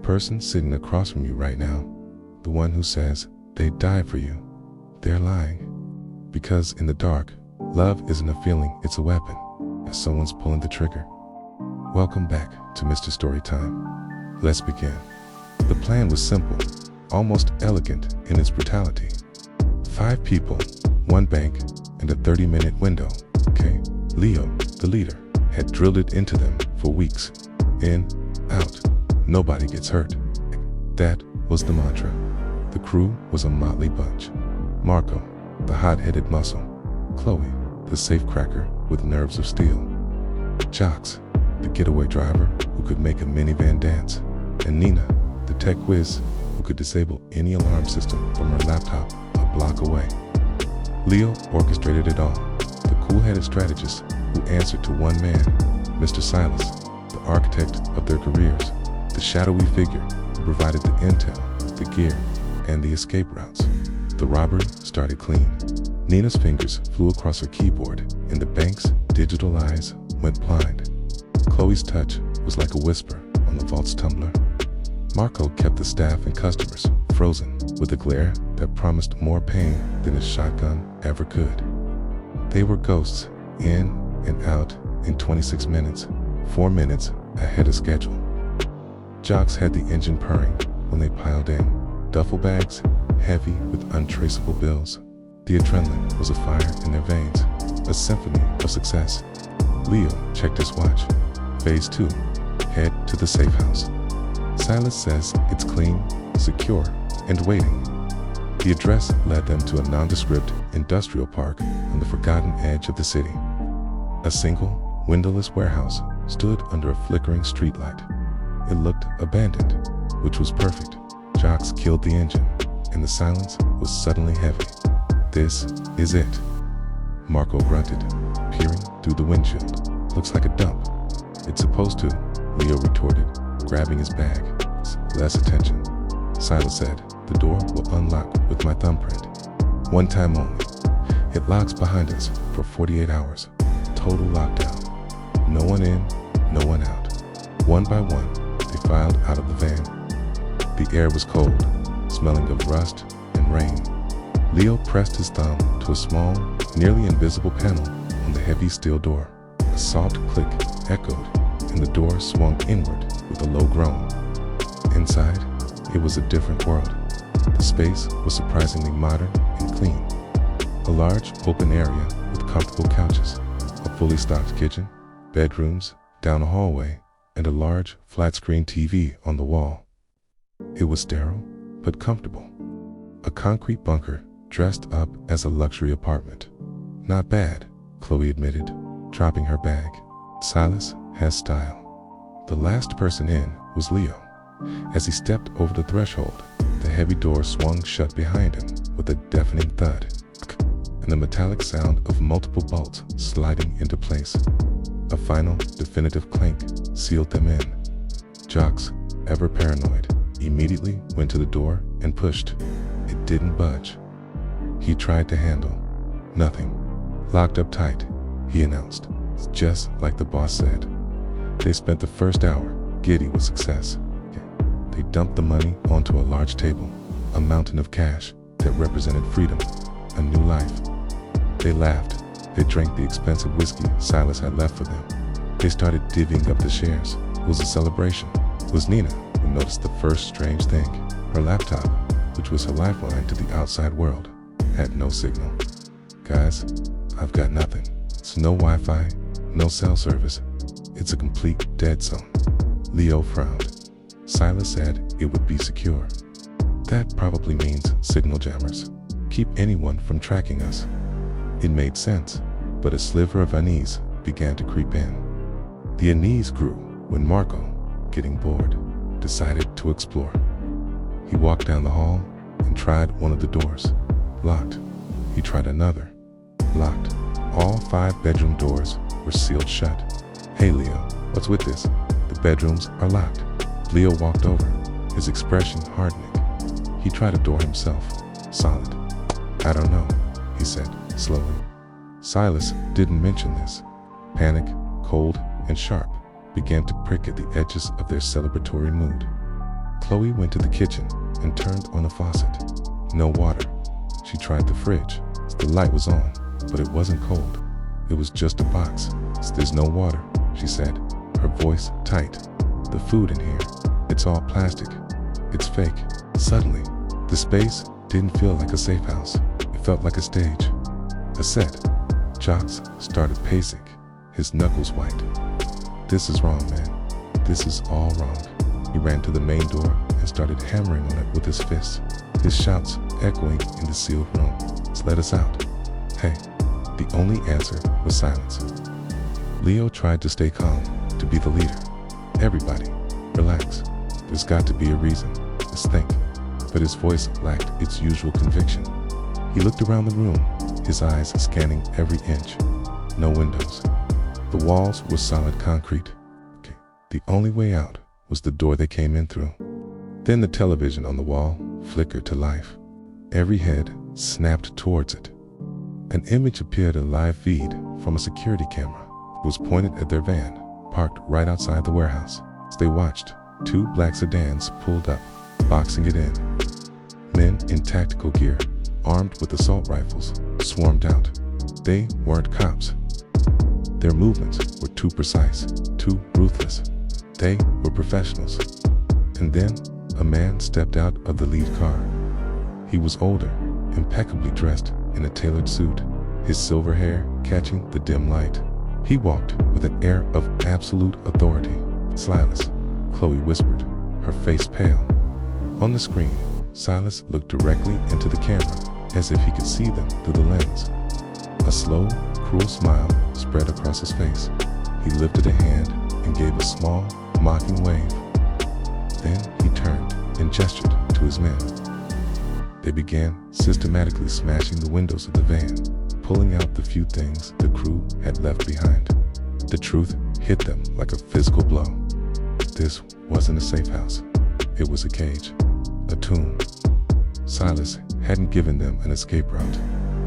person sitting across from you right now, the one who says they'd die for you, they're lying. Because in the dark, love isn't a feeling, it's a weapon, as someone's pulling the trigger. Welcome back to Mr. Storytime. Let's begin. The plan was simple, almost elegant in its brutality. 5 people, 1 bank, and a 30-minute window, okay? Leo, the leader, had drilled it into them for weeks. In, out, nobody gets hurt. That was the mantra. The crew was a motley bunch. Marco, the hot-headed muscle. Chloe, the safecracker with nerves of steel. Jocks, the getaway driver who could make a minivan dance. And Nina, the tech whiz who could disable any alarm system from her laptop a block away. Leo orchestrated it all, the cool-headed strategist who answered to one man, Mr. Silas, the architect of their careers, the shadowy figure who provided the intel, the gear, and the escape routes. The robbery started clean. Nina's fingers flew across her keyboard, and the bank's digital eyes went blind. Chloe's touch was like a whisper on the vault's tumbler. Marco kept the staff and customers frozen with a glare that promised more pain than his shotgun ever could. They were ghosts, in and out in 26 minutes, 4 minutes ahead of schedule. Jocks had the engine purring when they piled in, duffel bags heavy with untraceable bills. The adrenaline was a fire in their veins, a symphony of success. Leo checked his watch. Phase 2, head to the safe house. Silas says it's clean, secure, and waiting. The address led them to a nondescript industrial park on the forgotten edge of the city. A single, windowless warehouse stood under a flickering streetlight. It looked abandoned, which was perfect. Jocks killed the engine, and the silence was suddenly heavy. This is it, Marco grunted, peering through the windshield. Looks like a dump. It's supposed to, Leo retorted, grabbing his bag. Less attention. Silas said, the door will unlock with my thumbprint. One time only. It locks behind us for 48 hours. Total lockdown. No one in, no one out. One by one, they filed out of the van. The air was cold, smelling of rust and rain. Leo pressed his thumb to a small, nearly invisible panel on the heavy steel door. A soft click echoed, and the door swung inward with a low groan. Inside, it was a different world. The space was surprisingly modern and clean. A large open area with comfortable couches, a fully stocked kitchen, bedrooms down a hallway, and a large flat-screen TV on the wall. It was sterile, but comfortable. A concrete bunker dressed up as a luxury apartment. Not bad, Chloe admitted, dropping her bag. Silas has style. The last person in was Leo. As he stepped over the threshold, the heavy door swung shut behind him with a deafening thud, and the metallic sound of multiple bolts sliding into place. A final, definitive clank sealed them in. Jocks, ever paranoid, immediately went to the door and pushed. It didn't budge. He tried to handle. Nothing. Locked up tight, he announced, just like the boss said. They spent the first hour giddy with success. They dumped the money onto a large table, a mountain of cash that represented freedom, a new life. They laughed. They drank the expensive whiskey Silas had left for them. They started divvying up the shares. It was a celebration. It was Nina who noticed the first strange thing. Her laptop, which was her lifeline to the outside world, had no signal. Guys, I've got nothing. It's no Wi-Fi, no cell service. It's a complete dead zone. Leo frowned. Silas said it would be secure. That probably means signal jammers. Keep anyone from tracking us. It made sense, but a sliver of unease began to creep in. The unease grew when Marco, getting bored, decided to explore. He walked down the hall and tried one of the doors. Locked. He tried another. Locked. All 5 bedroom doors were sealed shut. Hey Leo, what's with this? The bedrooms are locked. Leo walked over, his expression hardening. He tried a door himself. Solid. I don't know, he said slowly. Silas didn't mention this. Panic, cold and sharp, began to prick at the edges of their celebratory mood. Chloe went to the kitchen and turned on the faucet. No water. She tried the fridge. The light was on, but it wasn't cold. It was just a box. "There's no water," she said, her voice tight. "The food in here, it's all plastic. It's fake." Suddenly, the space didn't feel like a safe house. It felt like a stage, a set. Jocks started pacing, his knuckles white. "This is wrong, man. This is all wrong." He ran to the main door and started hammering on it with his fists, his shouts echoing in the sealed room. "Let us out." "Hey." The only answer was silence. Leo tried to stay calm, to be the leader. "Everybody, relax. There's got to be a reason. Let's think." But his voice lacked its usual conviction. He looked around the room, his eyes scanning every inch. No windows. The walls were solid concrete. The only way out was the door they came in through. Then the television on the wall flickered to life. Every head snapped towards it. An image appeared, a live feed from a security camera. It was pointed at their van, parked right outside the warehouse. As they watched, 2 black sedans pulled up, boxing it in. Men in tactical gear, armed with assault rifles, swarmed out. They weren't cops. Their movements were too precise, too ruthless. They were professionals. And then a man stepped out of the lead car. He was older, impeccably dressed in a tailored suit, his silver hair catching the dim light. He walked with an air of absolute authority. "Silas," Chloe whispered, her face pale. On the screen, Silas looked directly into the camera, as if he could see them through the lens. A slow, cruel smile spread across his face. He lifted a hand and gave a small, mocking wave. Then he turned and gestured to his men. They began systematically smashing the windows of the van, pulling out the few things the crew had left behind. The truth hit them like a physical blow. This wasn't a safe house. It was a cage, a tomb. Silas hadn't given them an escape route.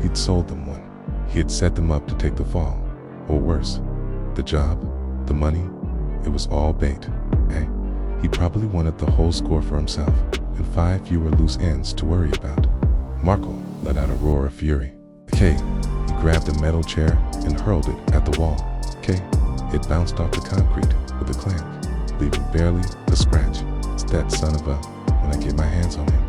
He'd sold them one. He had set them up to take the fall, or worse, the job, the money. It was all bait. He probably wanted the whole score for himself, and 5 fewer loose ends to worry about. Marco let out a roar of fury. He grabbed a metal chair and hurled it at the wall. It bounced off the concrete with a clank, leaving barely a scratch. "It's that son of a, when I get my hands on him."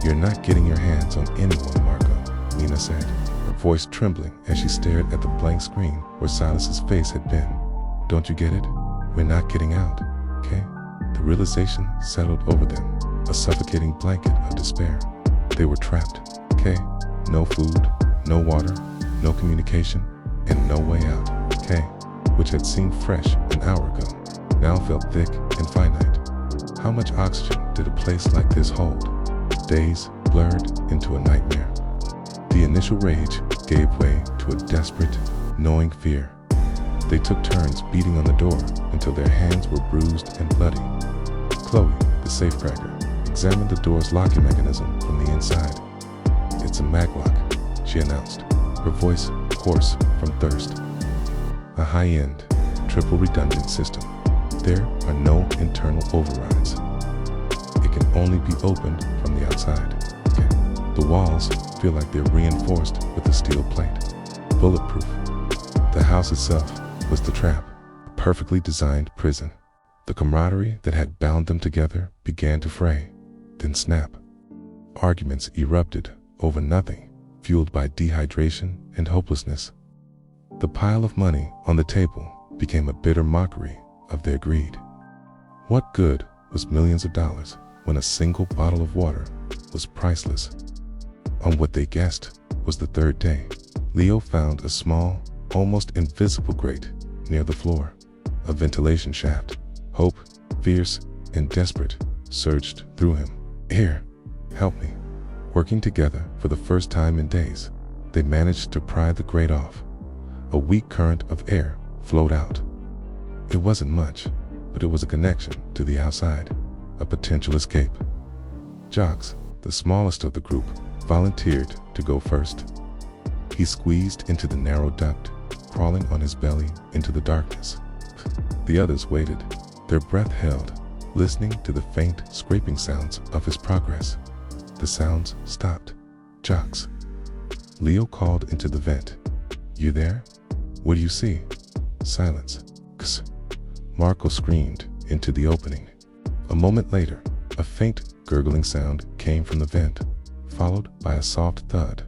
"You're not getting your hands on anyone, Marco," Nina said, her voice trembling as she stared at the blank screen where Silas's face had been. "Don't you get it? We're not getting out, okay?" The realization settled over them, a suffocating blanket of despair. They were trapped, No food, no water, no communication, and no way out. Which had seemed fresh an hour ago, now felt thick and finite. How much oxygen did a place like this hold? Days blurred into a nightmare. The initial rage gave way to a desperate, gnawing fear. They took turns beating on the door until their hands were bruised and bloody. Chloe, the safecracker, examined the door's locking mechanism from the inside. "It's a maglock," she announced, her voice hoarse from thirst. A high-end, triple redundant system. There are no internal overrides. It can only be opened from the outside. The walls feel like they're reinforced with a steel plate, bulletproof. The house itself was the trap, a perfectly designed prison. The camaraderie that had bound them together began to fray, then snap. Arguments erupted over nothing, fueled by dehydration and hopelessness. The pile of money on the table became a bitter mockery of their greed. What good was millions of dollars when a single bottle of water was priceless? On what they guessed was the third day, Leo found a small, almost invisible grate near the floor, a ventilation shaft. Hope, fierce and desperate, surged through him. "Here, help me." Working together for the first time in days, they managed to pry the grate off. A weak current of air flowed out. It wasn't much, but it was a connection to the outside, a potential escape. Jocks, the smallest of the group, volunteered to go first. He squeezed into the narrow duct, crawling on his belly into the darkness. The others waited, their breath held, listening to the faint scraping sounds of his progress. The sounds stopped. Jocks. Leo called into the vent. You there? What do you see? Silence. Kss. Marco screamed into the opening. A moment later, a faint gurgling sound came from the vent, followed by a soft thud.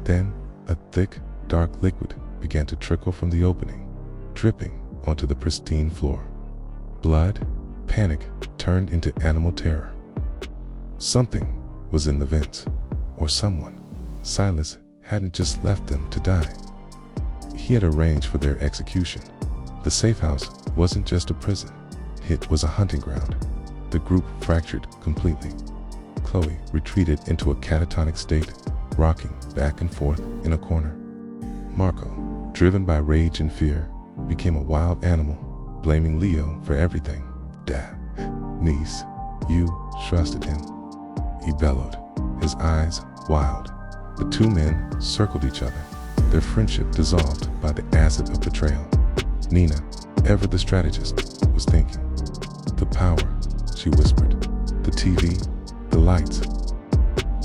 Then, a thick, dark liquid began to trickle from the opening, dripping onto the pristine floor. Blood, panic turned into animal terror. Something was in the vents, or someone. Silas hadn't just left them to die. He had arranged for their execution. The safe house wasn't just a prison, it was a hunting ground. The group fractured completely. Chloe retreated into a catatonic state, rocking back and forth in a corner. Marco, driven by rage and fear, became a wild animal, blaming Leo for everything. Dad, niece, you trusted him, he bellowed, his eyes wild. The two men circled each other, their friendship dissolved by the acid of betrayal. Nina, ever the strategist, was thinking. The power, she whispered. The TV, the lights.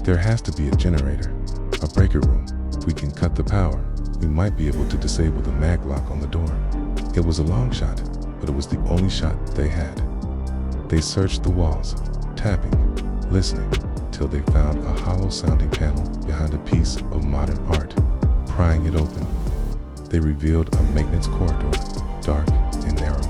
There has to be a generator, a breaker room. If we can cut the power, we might be able to disable the mag lock on the door. It was a long shot, but it was the only shot they had. They searched the walls, tapping, listening, till they found a hollow-sounding panel behind a piece of modern art. Prying it open, they revealed a maintenance corridor, dark and narrow.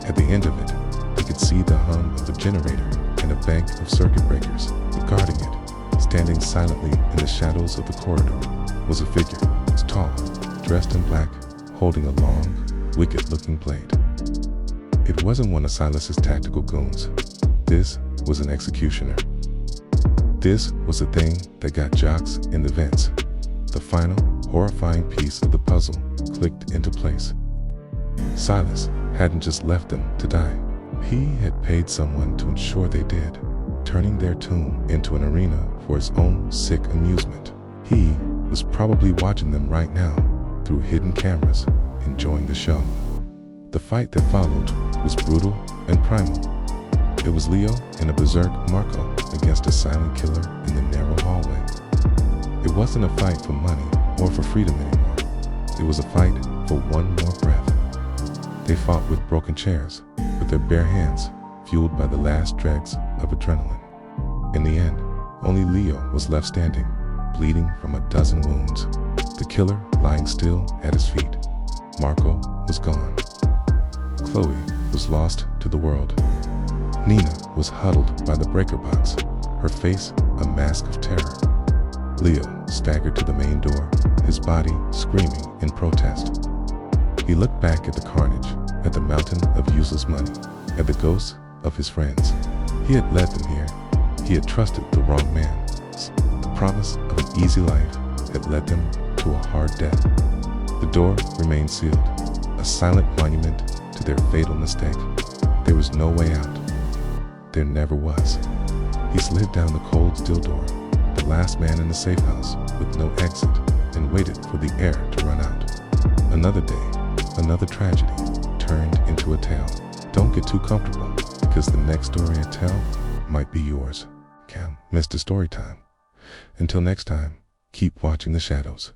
At the end of it, they could see the hum of a generator and a bank of circuit breakers. Guarding it, standing silently in the shadows of the corridor, was a figure, tall, dressed in black, holding a long, wicked-looking blade. It wasn't one of Silas's tactical goons. This was an executioner. This was the thing that got Jocks in the vents. The final, horrifying piece of the puzzle clicked into place. Silas hadn't just left them to die. He had paid someone to ensure they did, turning their tomb into an arena for his own sick amusement. He was probably watching them right now through hidden cameras, enjoying the show. The fight that followed was brutal and primal. It was Leo and a berserk Marco against a silent killer in the narrow hallway. It wasn't a fight for money or for freedom anymore. It was a fight for one more breath. They fought with broken chairs, with their bare hands, fueled by the last dregs of adrenaline. In the end, only Leo was left standing, bleeding from a dozen wounds. The killer lying still at his feet. Marco was gone. Chloe was lost to the world. Nina was huddled by the breaker box, her face a mask of terror. Leo staggered to the main door, his body screaming in protest. He looked back at the carnage, at the mountain of useless money, at the ghosts of his friends. He had led them here. He had trusted the wrong man. The promise of an easy life had led them to a hard death. The door remained sealed, a silent monument to their fatal mistake. There was no way out. There never was. He slid down the cold steel door, the last man in the safe house with no exit, and waited for the air to run out. Another day, another tragedy turned into a tale. Don't get too comfortable, because the next story I tell might be yours. Mr. Storytime. Until next time, keep watching the shadows.